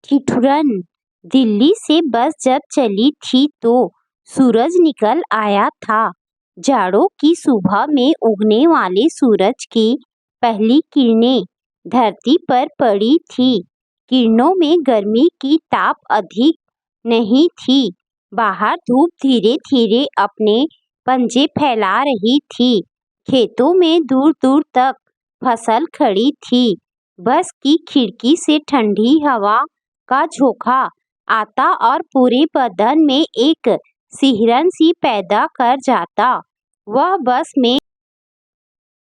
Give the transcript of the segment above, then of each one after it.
ठिठुरन। दिल्ली से बस जब चली थी तो सूरज निकल आया था। जाड़ों की सुबह में उगने वाले सूरज की पहली किरणें धरती पर पड़ी थी। किरणों में गर्मी की ताप अधिक नहीं थी। बाहर धूप धीरे धीरे अपने पंजे फैला रही थी। खेतों में दूर दूर तक फसल खड़ी थी। बस की खिड़की से ठंडी हवा का झोंका आता और पूरे बदन में एक सिहरन सी पैदा कर जाता। वह बस में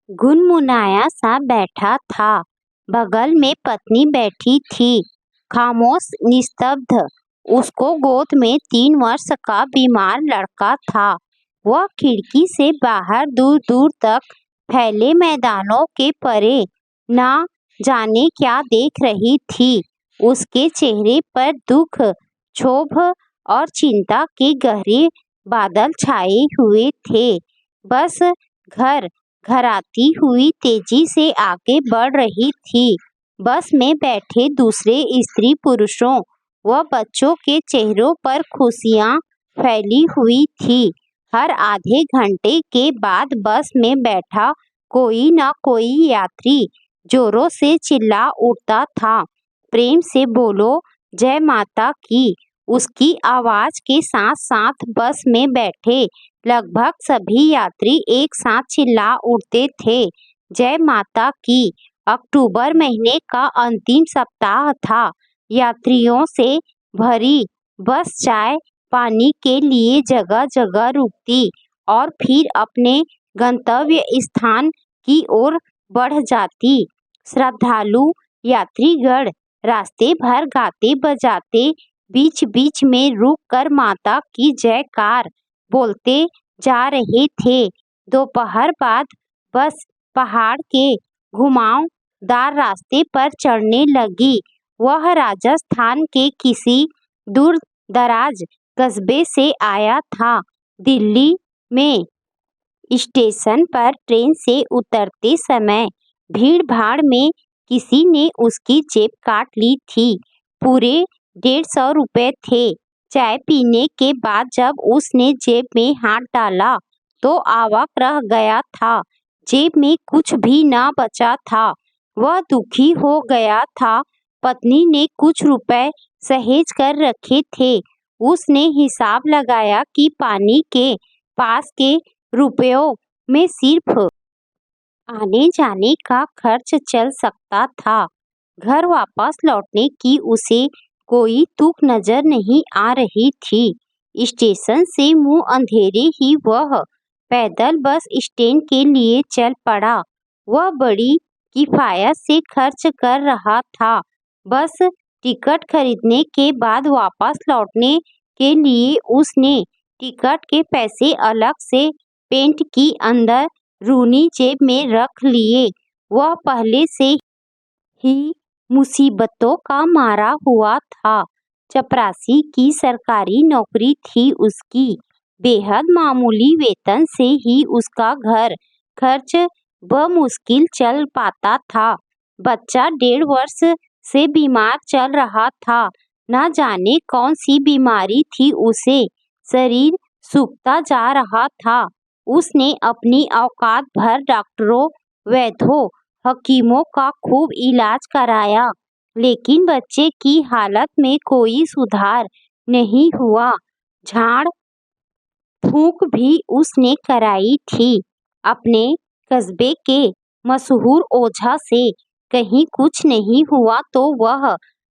गुनमुनाया सा बैठा था। बगल में पत्नी बैठी थी, खामोश निस्तब्ध। उसको गोद में 3 वर्ष का बीमार लड़का था। वह खिड़की से बाहर दूर दूर तक फैले मैदानों के परे ना जाने क्या देख रही थी। उसके चेहरे पर दुख, क्षोभ और चिंता के गहरे बादल छाए हुए थे। बस घर घराती हुई तेजी से आगे बढ़ रही थी। बस में बैठे दूसरे स्त्री पुरुषों व बच्चों के चेहरों पर खुशियां फैली हुई थी। हर आधे घंटे के बाद बस में बैठा कोई न कोई यात्री जोरों से चिल्ला उठता था, प्रेम से बोलो जय माता की। उसकी आवाज के साथ साथ बस में बैठे लगभग सभी यात्री एक साथ चिल्ला उठते थे, जय माता की। अक्टूबर महीने का अंतिम सप्ताह था। यात्रियों से भरी बस चाय पानी के लिए जगह जगह रुकती और फिर अपने गंतव्य स्थान की ओर बढ़ जाती। श्रद्धालु यात्रीगण रास्ते भर गाते बजाते बीच बीच में रुक कर माता की जयकार बोलते जा रहे थे। दोपहर बाद बस पहाड़ के घुमावदार रास्ते पर चढ़ने लगी। वह राजस्थान के किसी दूर दराज कस्बे से आया था। दिल्ली में स्टेशन पर ट्रेन से उतरते समय भीड़ भाड़ में किसी ने उसकी जेब काट ली थी। पूरे 150 रुपए थे। चाय पीने के बाद जब उसने जेब में हाथ डाला तो अवाक रह गया था। जेब में कुछ भी न बचा था। वह दुखी हो गया था। पत्नी ने कुछ रुपए सहेज कर रखे थे। उसने हिसाब लगाया कि पानी के पास के रुपयों में सिर्फ आने जाने का खर्च चल सकता था। घर वापस लौटने की उसे कोई तुक नजर नहीं आ रही थी। स्टेशन से मुंह अंधेरे ही वह पैदल बस स्टैंड के लिए चल पड़ा। वह बड़ी किफायत से खर्च कर रहा था। बस टिकट खरीदने के बाद वापस लौटने के लिए उसने टिकट के पैसे अलग से पेंट की अंदर रूनी जेब में रख लिए। वह पहले से ही मुसीबतों का मारा हुआ था। चपरासी की सरकारी नौकरी थी उसकी। बेहद मामूली वेतन से ही उसका घर खर्च बमुश्किल चल पाता था। बच्चा 1.5 वर्ष से बीमार चल रहा था। न जाने कौन सी बीमारी थी उसे। शरीर सूखता जा रहा था। उसने अपनी औकात भर डॉक्टरों, वैद्यों, हकीमों का खूब इलाज कराया, लेकिन बच्चे की हालत में कोई सुधार नहीं हुआ। झाड़ फूंक भी उसने कराई थी। अपने कस्बे के मशहूर ओझा से कहीं कुछ नहीं हुआ तो वह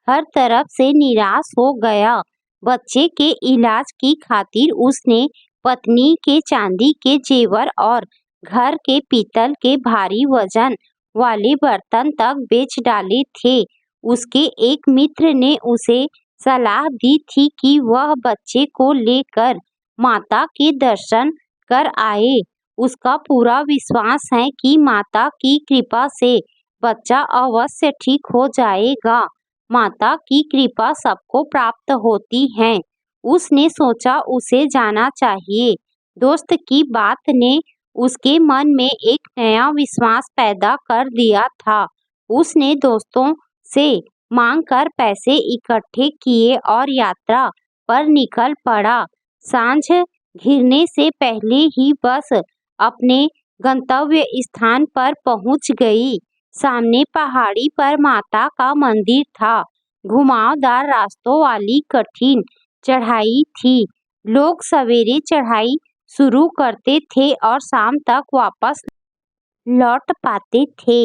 हर तरफ से निराश हो गया। बच्चे के इलाज की खातिर उसने पत्नी के चांदी के जेवर और घर के पीतल के भारी वजन वाले बर्तन तक बेच डाले थे। उसके एक मित्र ने उसे सलाह दी थी कि वह बच्चे को लेकर माता के दर्शन कर आए। उसका पूरा विश्वास है कि माता की कृपा से बच्चा अवश्य ठीक हो जाएगा। माता की कृपा सबको प्राप्त होती है। उसने सोचा उसे जाना चाहिए। दोस्त की बात ने उसके मन में एक नया विश्वास पैदा कर दिया था। उसने दोस्तों से मांगकर पैसे इकट्ठे किए और यात्रा पर निकल पड़ा। सांझ घिरने से पहले ही बस अपने गंतव्य स्थान पर पहुंच गई। सामने पहाड़ी पर माता का मंदिर था। घुमावदार रास्तों वाली कठिन चढ़ाई थी। लोग सवेरे चढ़ाई शुरू करते थे और शाम तक वापस लौट पाते थे।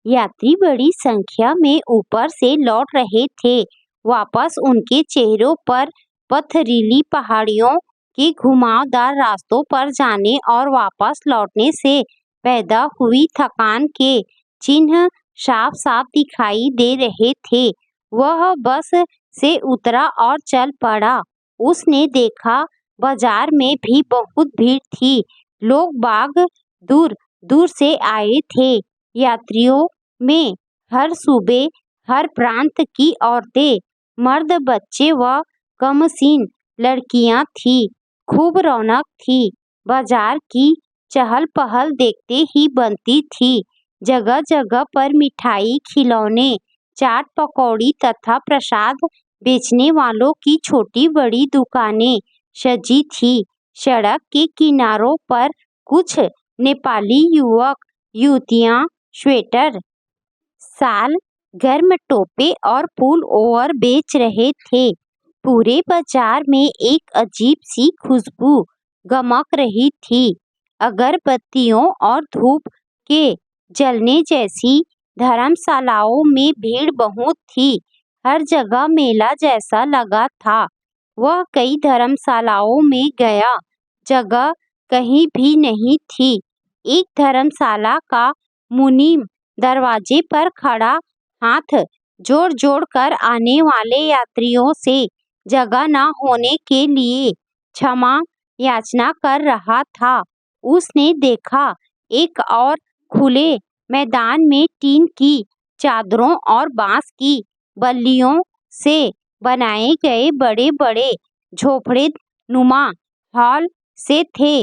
यात्री बड़ी संख्या में ऊपर से लौट रहे थे। वापस उनके चेहरों पर पथरीली पहाड़ियों के घुमावदार रास्तों पर जाने और वापस लौटने से पैदा हुई थकान के चिन्ह साफ साफ दिखाई दे रहे थे। वह बस से उतरा और चल पड़ा। उसने देखा बाजार में भी बहुत भीड़ थी। लोग बाग दूर दूर से आए थे। यात्रियों में हर सूबे हर प्रांत की औरतें, मर्द, बच्चे व कमसीन लड़कियां थी। खूब रौनक थी। बाजार की चहल पहल देखते ही बनती थी। जगह जगह पर मिठाई, खिलौने, चाट, पकौड़ी तथा प्रसाद बेचने वालों की छोटी बड़ी दुकानें सजी थी। सड़क के किनारों पर कुछ नेपाली युवक युवतियां स्वेटर, साल, गर्म टोपे और पुल ओवर बेच रहे थे। पूरे बाजार में एक अजीब सी खुशबू गमक रही थी। अगरबत्तियों और धूप के जलने जैसी। धर्मशालाओं में भीड़ बहुत थी। हर जगह मेला जैसा लगा था। वह कई धर्मशालाओं में गया, जगह कहीं भी नहीं थी। एक धर्मशाला का मुनीम दरवाजे पर खड़ा हाथ जोड़ जोड़ कर आने वाले यात्रियों से जगह न होने के लिए क्षमा याचना कर रहा था। उसने देखा एक और खुले मैदान में टीन की चादरों और बांस की बल्लियों से बनाए गए बड़े बड़े झोपड़े नुमा हॉल से थे,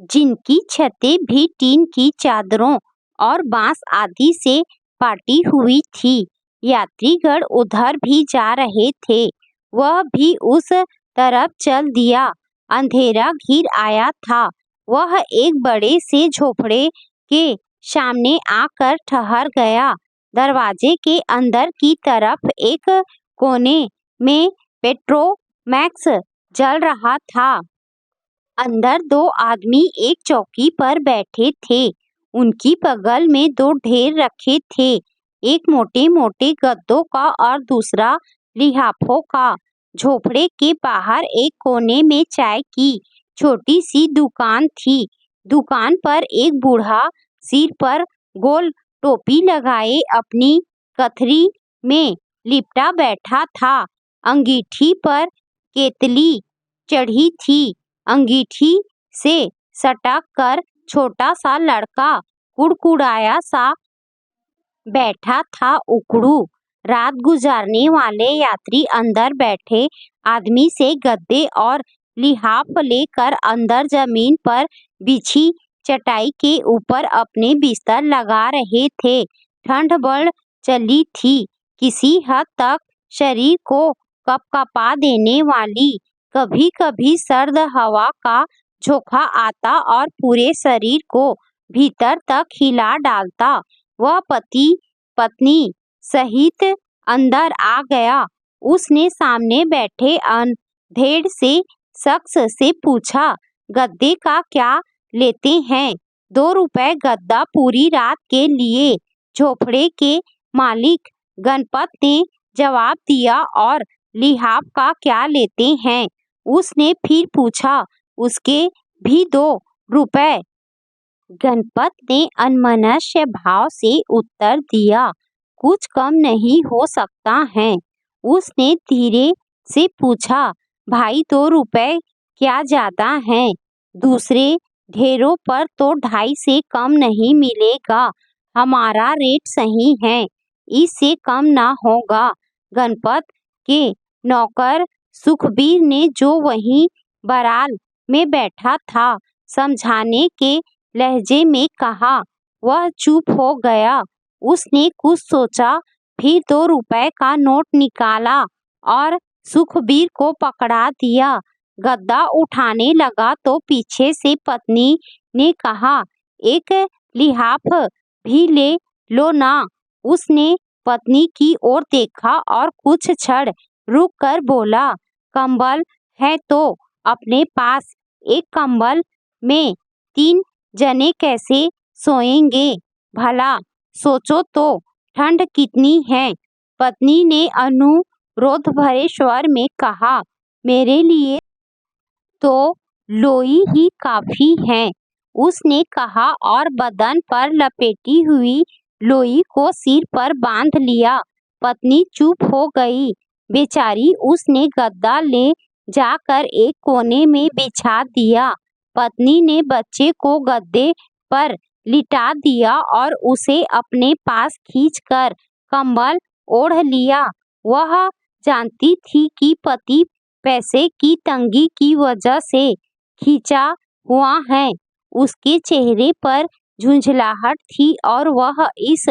जिनकी छतें भी टीन की चादरों और बांस आदि से पाटी हुई थी। यात्रीगण उधर भी जा रहे थे। वह भी उस तरफ चल दिया। अंधेरा घिर आया था। वह एक बड़े से झोपड़े के सामने आकर ठहर गया। दरवाजे के अंदर की तरफ एक कोने में पेट्रोमैक्स जल रहा था। अंदर दो आदमी एक चौकी पर बैठे थे। उनकी बगल में दो ढेर रखे थे, एक मोटे मोटे गद्दों का और दूसरा लिहाफों का। झोपड़े के बाहर एक कोने में चाय की छोटी सी दुकान थी। दुकान पर एक बूढ़ा सिर पर गोल टोपी लगाए अपनी कथरी में लिपटा बैठा था। अंगीठी पर केतली चढ़ी थी। अंगीठी से सटक कर छोटा सा लड़का कुड़कुड़ाया सा बैठा था। उकड़ू रात गुजारने वाले यात्री अंदर बैठे आदमी से गद्दे और लिहाफ लेकर अंदर जमीन पर बिछी चटाई के ऊपर अपने बिस्तर लगा रहे थे। ठंड बढ़ चली थी, किसी हद तक शरीर को कपकपा देने वाली। कभी कभी सर्द हवा का झोंका आता और पूरे शरीर को भीतर तक हिला डालता। वह पति पत्नी सहित अंदर आ गया। उसने सामने बैठे अंधेड़ से शख्स से पूछा, गद्दे का क्या लेते हैं? 2 रुपए गद्दा पूरी रात के लिए, झोपड़े के मालिक गणपत ने जवाब दिया। और लिहाफ का क्या लेते हैं? उसने फिर पूछा। उसके भी 2 रुपए। गणपत ने अन्मनस्य भाव से उत्तर दिया। कुछ कम नहीं हो सकता है? उसने धीरे से पूछा। भाई 2 रुपए क्या ज्यादा हैं? दूसरे ढेरों पर तो 2.5 से कम नहीं मिलेगा। हमारा रेट सही है, इससे कम ना होगा। गणपत के नौकर सुखबीर ने, जो वहीं बराल में बैठा था, समझाने के लहजे में कहा। वह चुप हो गया। उसने कुछ सोचा फिर 2 रुपए का नोट निकाला और सुखबीर को पकड़ा दिया। गद्दा उठाने लगा तो पीछे से पत्नी ने कहा, एक लिहाफ भी ले लो ना। उसने पत्नी की ओर देखा और कुछ क्षण रुक कर बोला, कंबल है तो अपने पास, एक कंबल में 3 जने कैसे सोएंगे भला, सोचो तो ठंड कितनी है। पत्नी ने अनुरोध भरे स्वर में कहा, मेरे लिए तो लोई ही काफी है। उसने कहा और बदन पर लपेटी हुई लोई को सिर पर बांध लिया। पत्नी चुप हो गई। बेचारी, उसने गद्दा ले जाकर एक कोने में बिछा दिया। पत्नी ने बच्चे को गद्दे पर लिटा दिया और उसे अपने पास खींचकर कंबल ओढ़ लिया। वह जानती थी कि पति पैसे की तंगी की वजह से खींचा हुआ है। उसके चेहरे पर झुंझलाहट थी और वह इस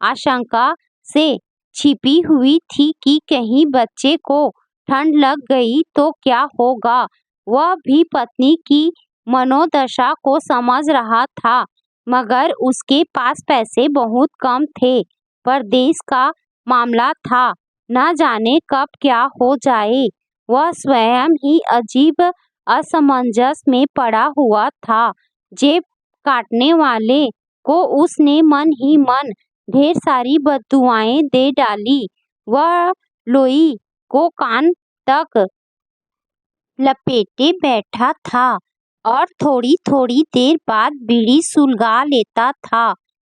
आशंका से छिपी हुई थी कि कहीं बच्चे को ठंड लग गई तो क्या होगा। वह भी पत्नी की मनोदशा को समझ रहा था, मगर उसके पास पैसे बहुत कम थे। परदेश का मामला था, न जाने कब क्या हो जाए। वह स्वयं ही अजीब असमंजस में पड़ा हुआ था। जेब काटने वाले को उसने मन ही मन ढेर सारी बद्दुआएं दे डाली। वह लोई को कान तक लपेटे बैठा था और थोड़ी थोड़ी देर बाद बीड़ी सुलगा लेता था।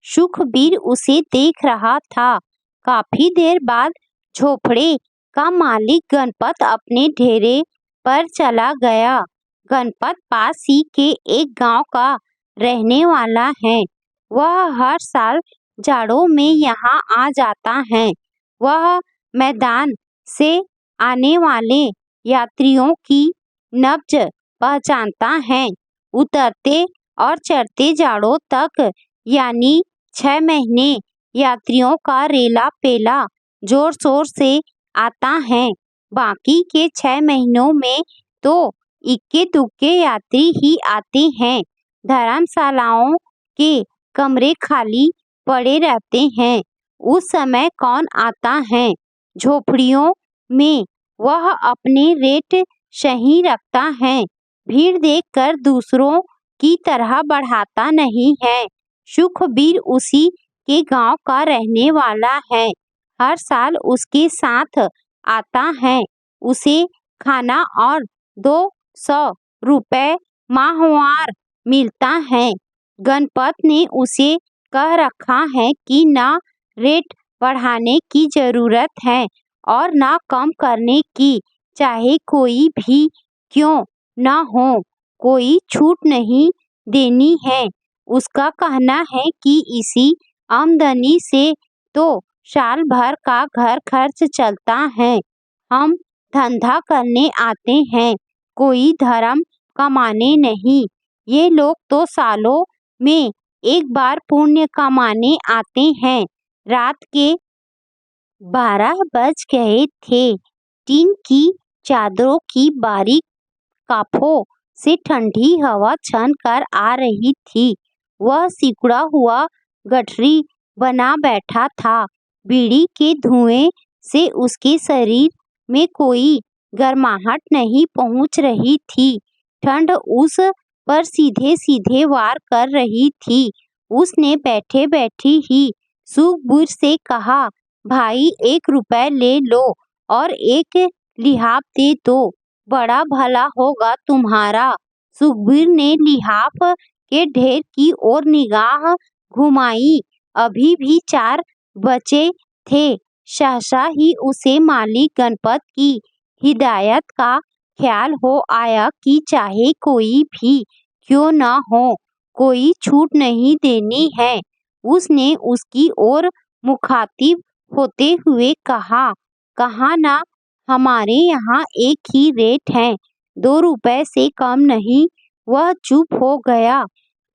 सुखबीर उसे देख रहा था। काफी देर बाद झोपड़े का मालिक गणपत अपने डेरे पर चला गया। गणपत पास ही के एक गांव का रहने वाला है। वह हर साल जाड़ों में यहाँ आ जाता है। वह मैदान से आने वाले यात्रियों की नब्ज पहचानता है। उतरते और चढ़ते जाड़ों तक, यानी 6 महीने, यात्रियों का रेला पेला जोर शोर से आता है। बाकी के 6 महीनों में तो इक्के दुक्के यात्री ही आते हैं। धर्मशालाओं के कमरे खाली पड़े रहते हैं। उस समय कौन आता है। झोपड़ियों में वह अपने रेट सही रखता है। भीड़ देखकर दूसरों की तरह बढ़ाता नहीं है। सुखबीर उसी के गांव का रहने वाला है। हर साल उसके साथ आता है। उसे खाना और 200 रुपए माहवार मिलता है। गणपत ने उसे कह रखा है कि ना रेट बढ़ाने की जरूरत है और ना कम करने की, चाहे कोई भी क्यों ना हो, कोई छूट नहीं देनी है। उसका कहना है कि इसी आमदनी से तो साल भर का घर खर्च चलता है। हम धंधा करने आते हैं, कोई धर्म कमाने नहीं। ये लोग तो सालों में एक बार पुण्य कमाने आते हैं। रात के 12 बज गए थे। टीन की चादरों की बारीक काफों से ठंडी हवा छन कर आ रही थी। वह सिकुड़ा हुआ गठरी बना बैठा था। बीड़ी के धुएं से उसके शरीर में कोई गर्माहट नहीं पहुंच रही थी। ठंड उस पर सीधे सीधे वार कर रही थी। उसने बैठे बैठे ही सुखबीर से कहा, भाई 1 रुपए ले लो और एक लिहाफ दे दो, बड़ा भला होगा तुम्हारा। सुखबीर ने लिहाफ के ढेर की ओर निगाह घुमाई। अभी भी 4 बचे थे। सहसा ही उसे मालिक गणपत की हिदायत का ख्याल हो आया कि चाहे कोई भी क्यों न हो, कोई छूट नहीं देनी है। उसने उसकी ओर मुखातिब होते हुए कहा, कहा ना, हमारे यहाँ एक ही रेट है, 2 रुपए से कम नहीं। वह चुप हो गया।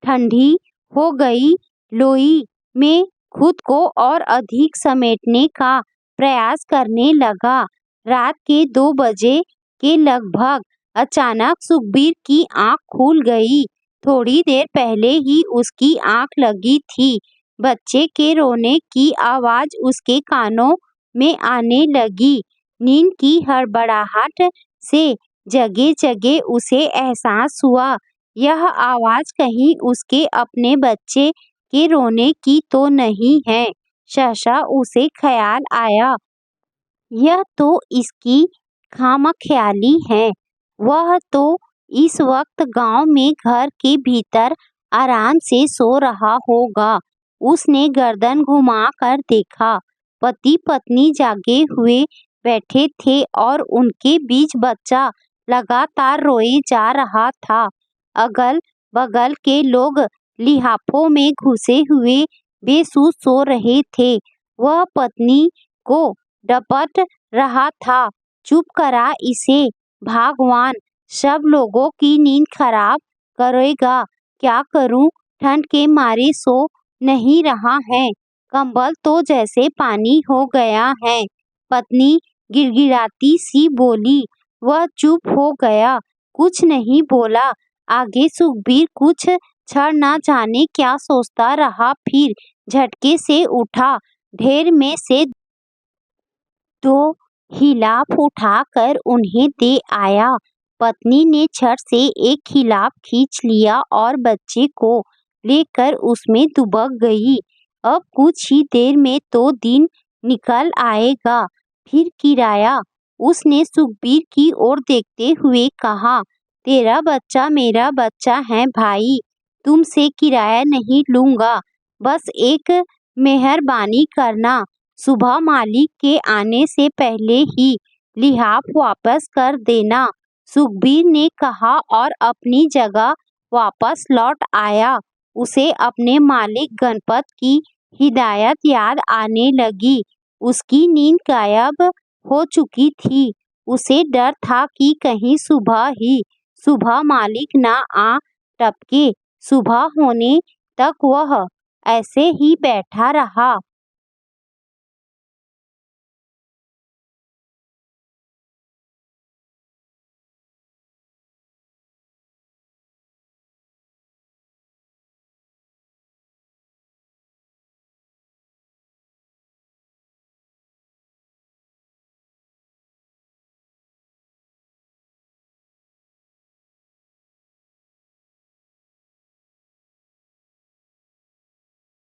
ठंडी हो गई लोई में खुद को और अधिक समेटने का प्रयास करने लगा। रात के 2 बजे के लगभग अचानक सुखबीर की आंख खुल गई। थोड़ी देर पहले ही उसकी आंख लगी थी। बच्चे के रोने की आवाज उसके कानों में आने लगी। नींद की हड़बड़ाहट से जगे-जगे उसे एहसास हुआ, यह आवाज कहीं उसके अपने बच्चे के रोने की तो नहीं है। सहसा उसे ख्याल आया, यह तो इसकी खामख्याली है। वह तो इस वक्त गांव में घर के भीतर आराम से सो रहा होगा। उसने गर्दन घुमाकर देखा। पति पत्नी जागे हुए बैठे थे और उनके बीच बच्चा लगातार रोए जा रहा था। अगल बगल के लोग लिहाफों में घुसे हुए बेसुध सो रहे थे। वह पत्नी को डपट रहा था, चुप करा इसे, भगवान सब लोगों की नींद खराब करेगा। क्या करूं, ठंड के मारे सो नहीं रहा है, कंबल तो जैसे पानी हो गया है। पत्नी गिड़गिड़ाती सी बोली। वह चुप हो गया, कुछ नहीं बोला। आगे सुखबीर कुछ क्षण न जाने क्या सोचता रहा, फिर झटके से उठा, ढेर में से 2 खिलाफ उठाकर उन्हें दे आया। पत्नी ने झट से एक खिलाफ खींच लिया और बच्चे को लेकर उसमें दुबक गई। अब कुछ ही देर में तो दिन निकल आएगा, फिर किराया। उसने सुखबीर की ओर देखते हुए कहा, तेरा बच्चा मेरा बच्चा है भाई, तुमसे किराया नहीं लूंगा। बस एक मेहरबानी करना, सुबह मालिक के आने से पहले ही लिहाफ वापस कर देना। सुखबीर ने कहा और अपनी जगह वापस लौट आया। उसे अपने मालिक गणपत की हिदायत याद आने लगी। उसकी नींद गायब हो चुकी थी। उसे डर था कि कहीं सुबह मालिक ना आ टपके। सुबह होने तक वह ऐसे ही बैठा रहा।